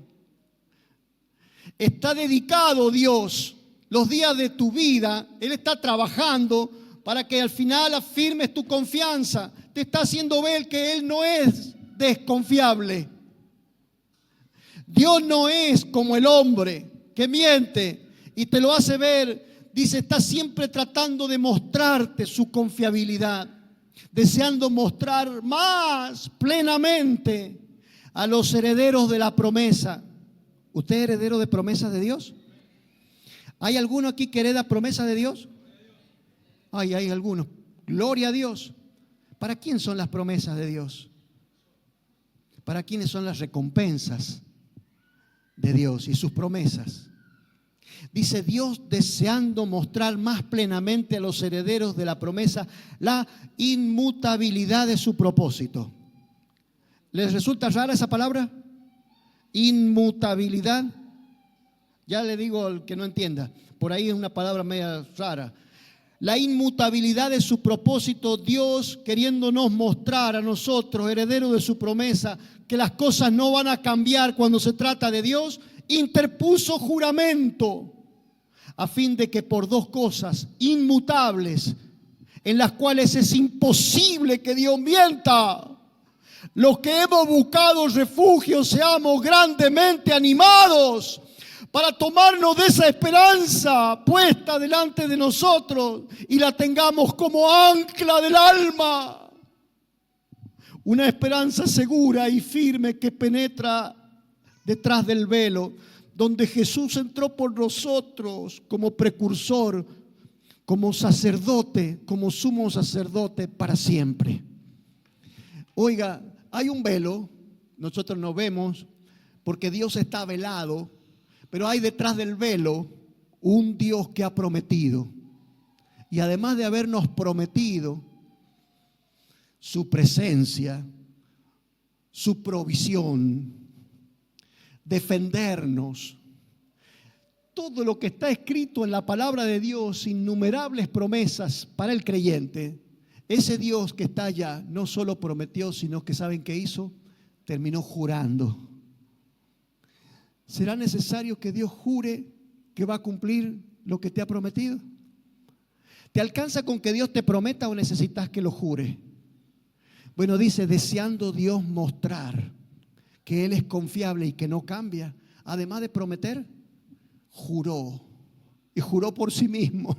Está dedicado Dios los días de tu vida, Él está trabajando para que al final afirmes tu confianza. Te está haciendo ver que Él no es desconfiable. Dios no es como el hombre que miente y te lo hace ver. Dice, está siempre tratando de mostrarte su confiabilidad, deseando mostrar más plenamente a los herederos de la promesa. ¿Usted es heredero de promesas de Dios? ¿Hay alguno aquí que hereda promesas de Dios? Hay algunos. Gloria a Dios. ¿Para quién son las promesas de Dios? ¿Para quiénes son las recompensas de Dios y sus promesas? Dice Dios deseando mostrar más plenamente a los herederos de la promesa la inmutabilidad de su propósito. ¿Les resulta rara esa palabra? Inmutabilidad. Ya le digo al que no entienda, por ahí es una palabra media rara. La inmutabilidad de su propósito, Dios queriéndonos mostrar a nosotros, herederos de su promesa, que las cosas no van a cambiar cuando se trata de Dios, interpuso juramento a fin de que por dos cosas inmutables, en las cuales es imposible que Dios mienta, los que hemos buscado refugio seamos grandemente animados para tomarnos de esa esperanza puesta delante de nosotros y la tengamos como ancla del alma. Una esperanza segura y firme que penetra detrás del velo, donde Jesús entró por nosotros como precursor, como sacerdote, como sumo sacerdote para siempre. Oiga, hay un velo, nosotros no vemos porque Dios está velado, pero hay detrás del velo un Dios que ha prometido. Y además de habernos prometido su presencia, su provisión, defendernos, todo lo que está escrito en la palabra de Dios, innumerables promesas para el creyente. Ese Dios que está allá no solo prometió, sino que ¿saben qué hizo? Terminó jurando. ¿Será necesario que Dios jure que va a cumplir lo que te ha prometido? ¿Te alcanza con que Dios te prometa o necesitas que lo jure? Bueno, dice, deseando Dios mostrar que Él es confiable y que no cambia. Además de prometer, juró. Y juró por sí mismo.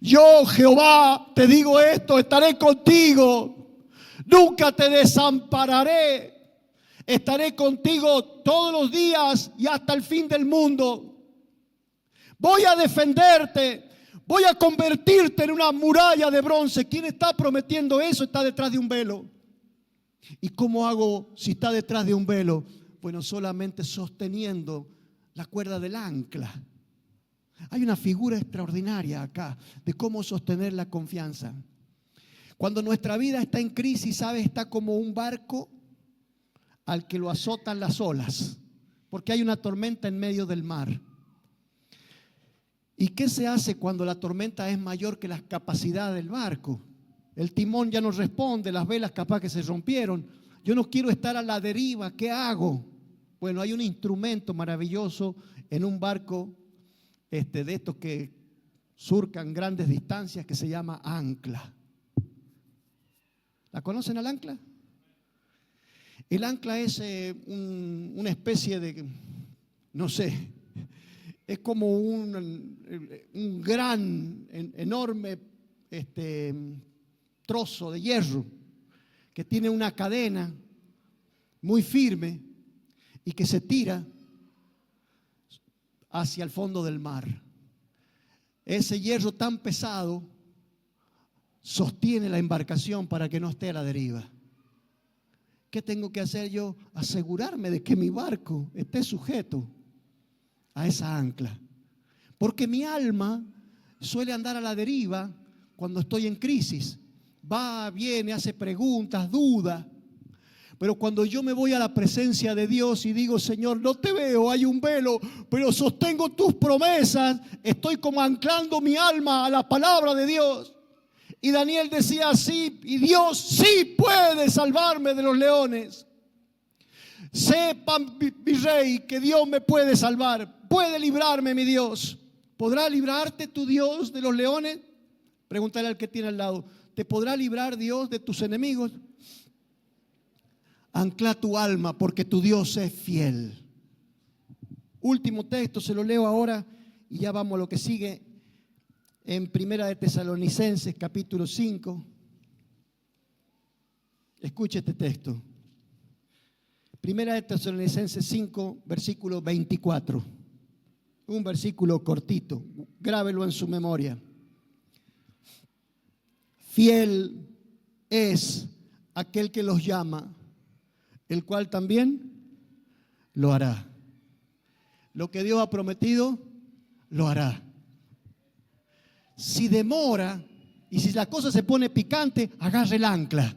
Yo, Jehová, te digo esto, estaré contigo. Nunca te desampararé. Estaré contigo todos los días y hasta el fin del mundo. Voy a defenderte. Voy a convertirte en una muralla de bronce. ¿Quién está prometiendo eso? Está detrás de un velo. ¿Y cómo hago si está detrás de un velo? Bueno, solamente sosteniendo la cuerda del ancla. Hay una figura extraordinaria acá de cómo sostener la confianza. Cuando nuestra vida está en crisis, ¿sabes? Está como un barco al que lo azotan las olas, porque hay una tormenta en medio del mar. ¿Y qué se hace cuando la tormenta es mayor que la capacidad del barco? El timón ya no responde, las velas capaz que se rompieron. Yo no quiero estar a la deriva, ¿qué hago? Bueno, hay un instrumento maravilloso en un barco de estos que surcan grandes distancias que se llama ancla. ¿La conocen al ancla? El ancla es una especie de, no sé, es como un gran, enorme trozo de hierro que tiene una cadena muy firme y que se tira hacia el fondo del mar. Ese hierro tan pesado sostiene la embarcación para que no esté a la deriva. ¿Qué tengo que hacer yo? Asegurarme de que mi barco esté sujeto a esa ancla. Porque mi alma suele andar a la deriva cuando estoy en crisis. Va, viene, hace preguntas, duda. Pero cuando yo me voy a la presencia de Dios y digo, Señor, no te veo, hay un velo, pero sostengo tus promesas, estoy como anclando mi alma a la palabra de Dios. Y Daniel decía así, y Dios sí puede salvarme de los leones. Sepan, mi rey, que Dios me puede salvar, puede librarme mi Dios. ¿Podrá librarte tu Dios de los leones? Pregúntale al que tiene al lado, ¿te podrá librar Dios de tus enemigos? Ancla tu alma porque tu Dios es fiel. Último texto, se lo leo ahora y ya vamos a lo que sigue. En Primera de Tesalonicenses, capítulo 5. Escuche este texto. Primera de Tesalonicenses 5, versículo 24. Un versículo cortito. Grábelo en su memoria. Fiel es aquel que los llama, el cual también lo hará. Lo que Dios ha prometido, lo hará. Si demora y si la cosa se pone picante, agarre el ancla.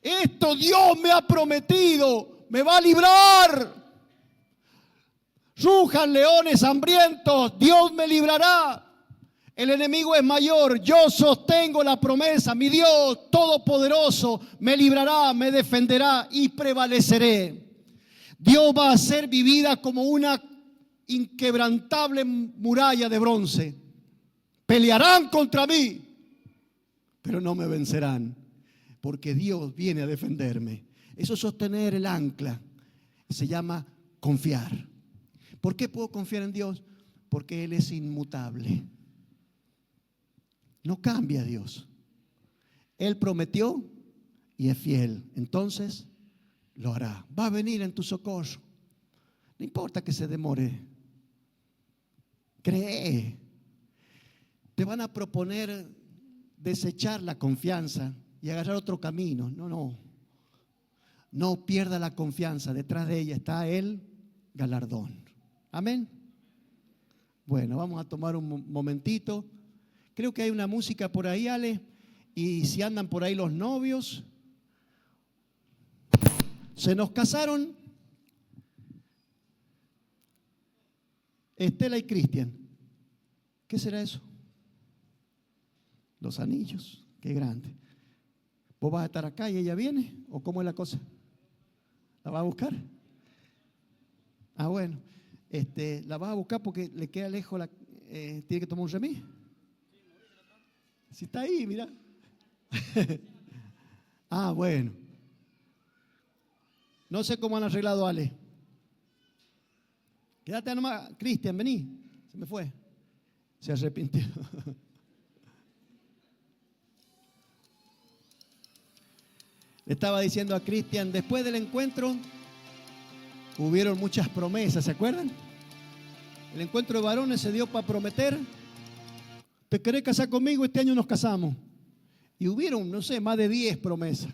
Esto Dios me ha prometido, me va a librar. Rujan leones hambrientos, Dios me librará. El enemigo es mayor, yo sostengo la promesa, mi Dios todopoderoso me librará, me defenderá y prevaleceré. Dios va a hacer mi vida como una inquebrantable muralla de bronce. Pelearán contra mí, pero no me vencerán, porque Dios viene a defenderme. Eso es sostener el ancla, se llama confiar. ¿Por qué puedo confiar en Dios? Porque Él es inmutable. No cambia Dios. Él prometió y es fiel. Entonces lo hará. Va a venir en tu socorro. No importa que se demore. Cree. Te van a proponer desechar la confianza y agarrar otro camino. No. No pierda la confianza. Detrás de ella está el galardón. Amén. Bueno, vamos a tomar un momentito. Creo que hay una música por ahí, Ale, y si andan por ahí los novios. Se nos casaron Estela y Cristian. ¿Qué será eso? Los anillos, qué grande. ¿Vos vas a estar acá y ella viene? ¿O cómo es la cosa? ¿La vas a buscar? Ah, bueno, la vas a buscar porque le queda lejos, tiene que tomar un remis. Si está ahí, mira. Ah, bueno. No sé cómo han arreglado, Ale. Quédate nomás, Cristian, vení. Se me fue. Se arrepintió. Le estaba diciendo a Cristian, después del encuentro hubieron muchas promesas, ¿se acuerdan? El encuentro de varones se dio para prometer. ¿Te querés casar conmigo? Este año nos casamos. Y hubieron, no sé, más de 10 promesas.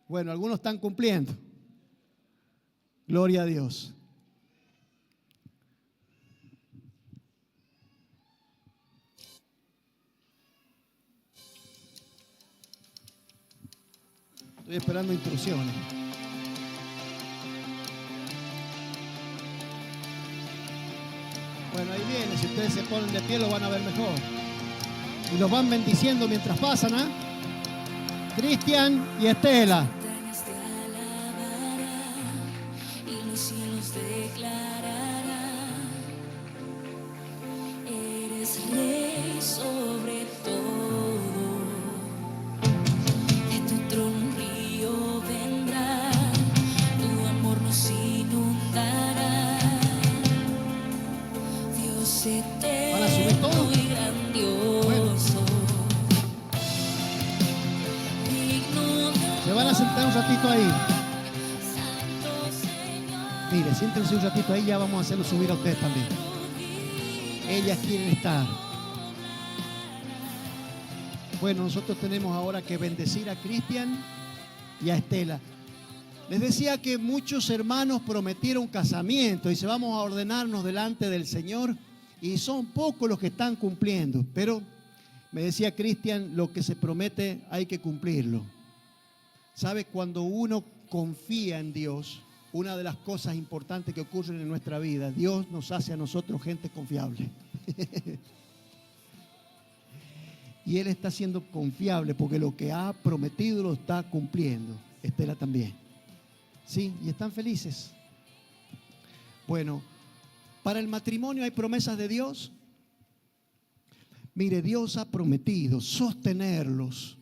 Bueno, algunos están cumpliendo. Gloria a Dios. Estoy esperando instrucciones. Bueno, ahí viene. Si ustedes se ponen de pie lo van a ver mejor. Y los van bendiciendo mientras pasan, ¿ah? Cristian y Estela. Y los cielos declararán, eres rey sobre todo. De tu trono un río vendrá, tu amor nos inundará. Dios eterno y grandioso. Se van a sentar un ratito ahí. Siéntense un ratito ahí, ya vamos a hacerlo subir a ustedes también. Ellas quieren estar. Bueno, nosotros tenemos ahora que bendecir a Cristian y a Estela. Les decía que muchos hermanos prometieron casamiento y se vamos a ordenarnos delante del Señor y son pocos los que están cumpliendo. Pero me decía Cristian, lo que se promete hay que cumplirlo. ¿Sabe? Cuando uno confía en Dios, una de las cosas importantes que ocurren en nuestra vida, Dios nos hace a nosotros gente confiable. Y Él está siendo confiable porque lo que ha prometido lo está cumpliendo. Estela también. Sí, y están felices. Bueno, para el matrimonio hay promesas de Dios. Mire, Dios ha prometido sostenerlos,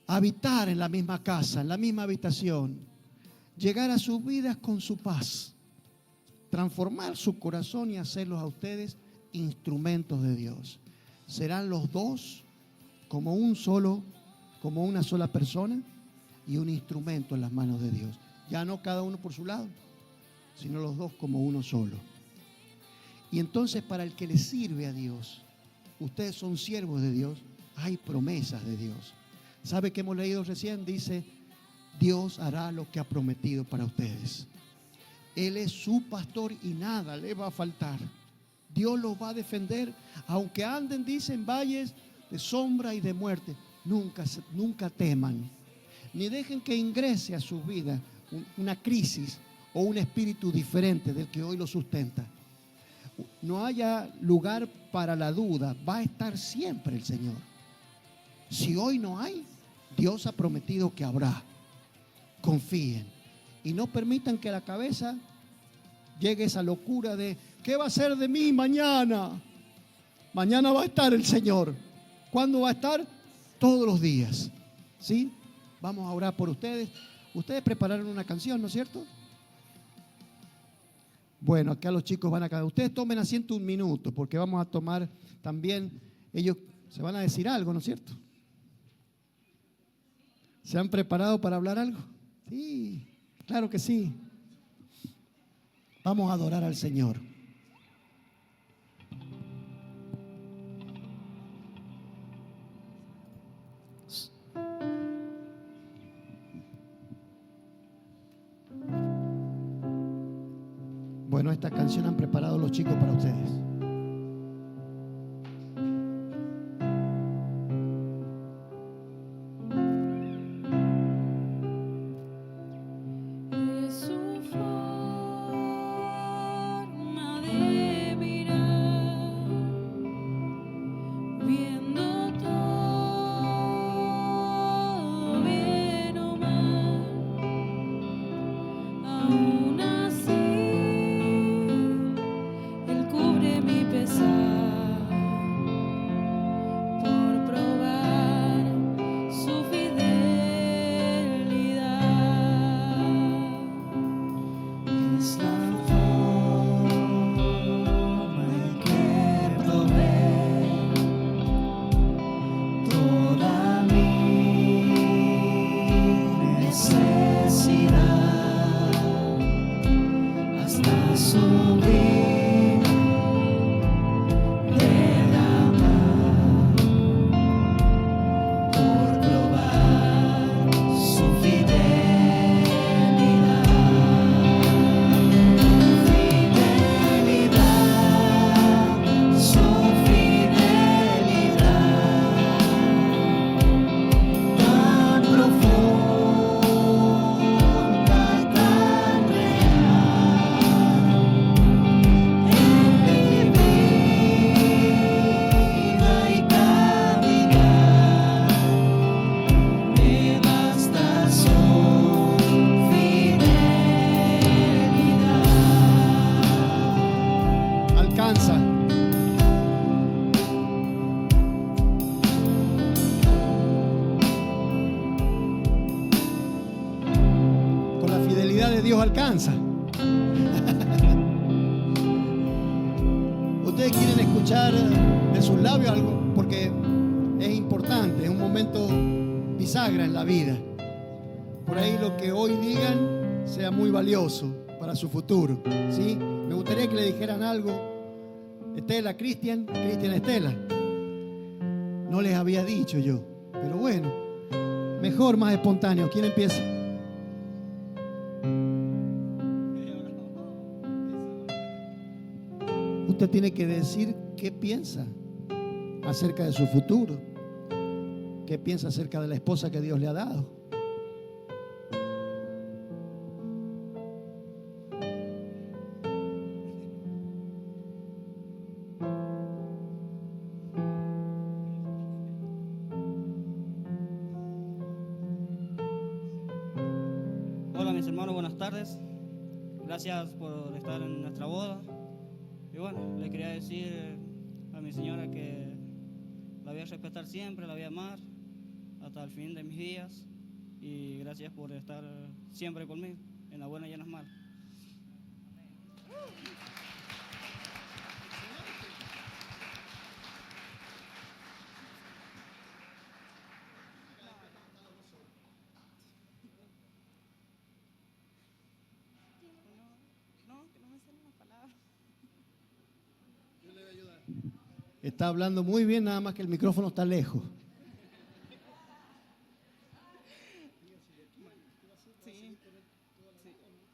habitar en la misma casa, en la misma habitación, llegar a sus vidas con su paz, transformar su corazón y hacerlos a ustedes instrumentos de Dios. Serán los dos como un solo, como una sola persona y un instrumento en las manos de Dios. Ya no cada uno por su lado, sino los dos como uno solo. Y entonces para el que le sirve a Dios, ustedes son siervos de Dios, hay promesas de Dios. ¿Sabe qué hemos leído recién? Dice, Dios hará lo que ha prometido para ustedes. Él es su pastor y nada le va a faltar. Dios los va a defender, aunque anden, dicen, valles de sombra y de muerte. Nunca teman, ni dejen que ingrese a sus vidas una crisis o un espíritu diferente del que hoy lo sustenta. No haya lugar para la duda, va a estar siempre el Señor. Si hoy no hay, Dios ha prometido que habrá. Confíen y no permitan que a la cabeza llegue esa locura de ¿qué va a ser de mí mañana? Mañana va a estar el Señor. ¿Cuándo va a estar? Todos los días. ¿Sí? Vamos a orar por ustedes. Ustedes prepararon una canción, ¿no es cierto? Bueno, acá los chicos van a cantar. Ustedes tomen asiento un minuto porque vamos a tomar también, ellos se van a decir algo, ¿no es cierto? ¿Se han preparado para hablar algo? Sí, claro que sí. Vamos a adorar al Señor. Bueno, esta canción han preparado los chicos para ustedes. Alcanza. Ustedes quieren escuchar de sus labios algo porque es importante, es un momento bisagra en la vida. Por ahí lo que hoy digan sea muy valioso para su futuro. ¿Sí? Me gustaría que le dijeran algo. Estela, Cristian, Estela. No les había dicho yo, pero bueno, mejor, más espontáneo. ¿Quién empieza? Usted tiene que decir qué piensa acerca de su futuro, qué piensa acerca de la esposa que Dios le ha dado. Hola mis hermanos, buenas tardes. Gracias por estar en nuestra boda. Y bueno, le quería decir a mi señora que la voy a respetar siempre, la voy a amar hasta el fin de mis días. Y gracias por estar siempre conmigo, en las buenas y en las malas. Está hablando muy bien, nada más que el micrófono está lejos.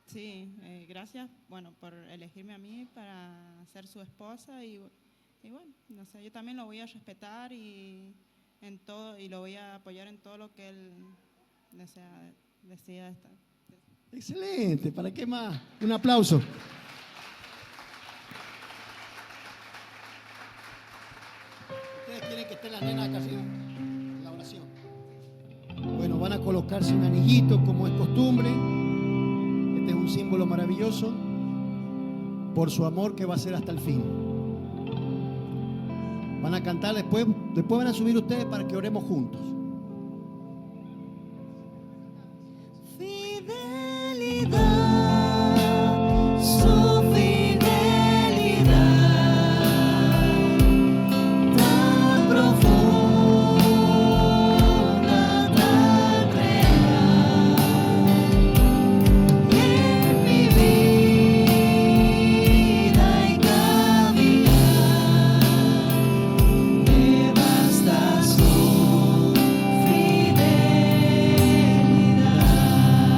Sí, gracias, bueno, por elegirme a mí para ser su esposa y bueno, no sé, yo también lo voy a respetar y en todo y lo voy a apoyar en todo lo que él decida estar. Excelente, ¿para qué más? Un aplauso. ¿Ustedes quieren que esté la nena acá arriba en la oración? Bueno, van a colocarse un anillito como es costumbre. Este es un símbolo maravilloso por su amor que va a ser hasta el fin. Van a cantar después van a subir ustedes para que oremos juntos. Su fidelidad tan profunda, tan real, y en mi vida y caminar me basta su fidelidad.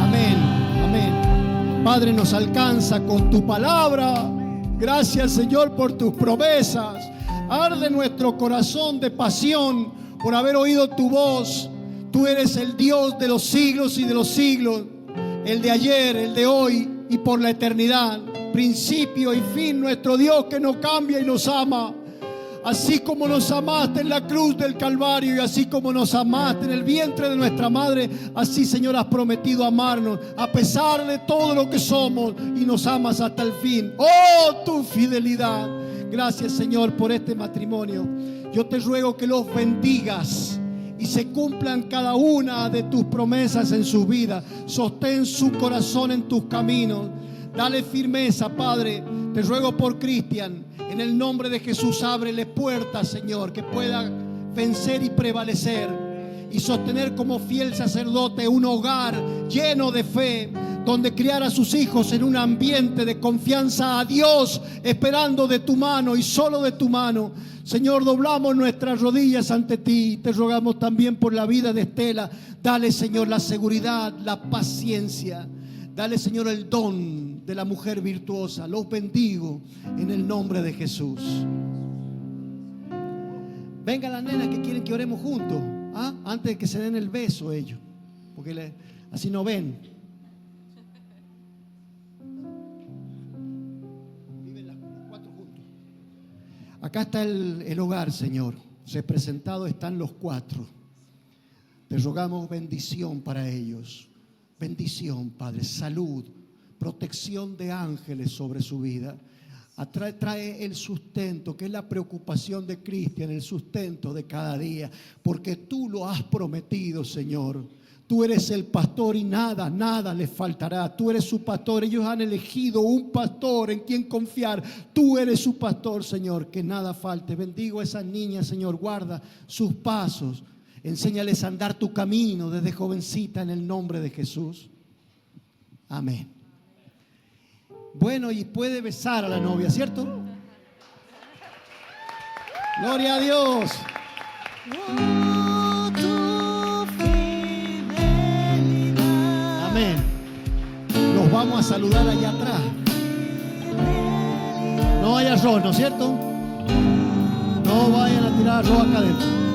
Amén, amén. Padre, nos alcanza con tu palabra. Gracias, Señor, por tus promesas. Arde nuestro corazón de pasión por haber oído tu voz. Tú eres el Dios de los siglos y de los siglos, el de ayer, el de hoy y por la eternidad. Principio y fin, nuestro Dios que no cambia y nos ama. Así como nos amaste en la cruz del Calvario y así como nos amaste en el vientre de nuestra madre, así, Señor, has prometido amarnos a pesar de todo lo que somos y nos amas hasta el fin. ¡Oh, tu fidelidad! Gracias, Señor, por este matrimonio. Yo te ruego que los bendigas y se cumplan cada una de tus promesas en sus vidas. Sostén su corazón en tus caminos. Dale firmeza, Padre. Te ruego por Cristian. En el nombre de Jesús, ábrele puertas, Señor, que pueda vencer y prevalecer y sostener como fiel sacerdote un hogar lleno de fe, donde criar a sus hijos en un ambiente de confianza a Dios, esperando de tu mano y solo de tu mano. Señor, doblamos nuestras rodillas ante ti. Te rogamos también por la vida de Estela. Dale, Señor, la seguridad, la paciencia. Dale, Señor, el don de la mujer virtuosa. Los bendigo en el nombre de Jesús. Venga la nena que quieren que oremos juntos. Antes de que se den el beso ellos, porque así no ven. Viven las cuatro juntos. Acá está el hogar, Señor. Representados están los cuatro. Te rogamos bendición para ellos. Bendición, Padre, salud, protección de ángeles sobre su vida. Trae el sustento, que es la preocupación de Cristian, el sustento de cada día, porque tú lo has prometido, Señor. Tú eres el pastor y nada les faltará. Tú eres su pastor. Ellos han elegido un pastor en quien confiar. Tú eres su pastor, Señor, que nada falte. Bendigo a esas niñas, Señor, guarda sus pasos. Enséñales a andar tu camino desde jovencita en el nombre de Jesús. Amén. Bueno, y puede besar a la novia, ¿cierto? Gloria a Dios. Oh, tu fidelidad. Amén. Los vamos a saludar allá atrás. No hay arroz, ¿no es cierto? No vayan a tirar arroz acá adentro.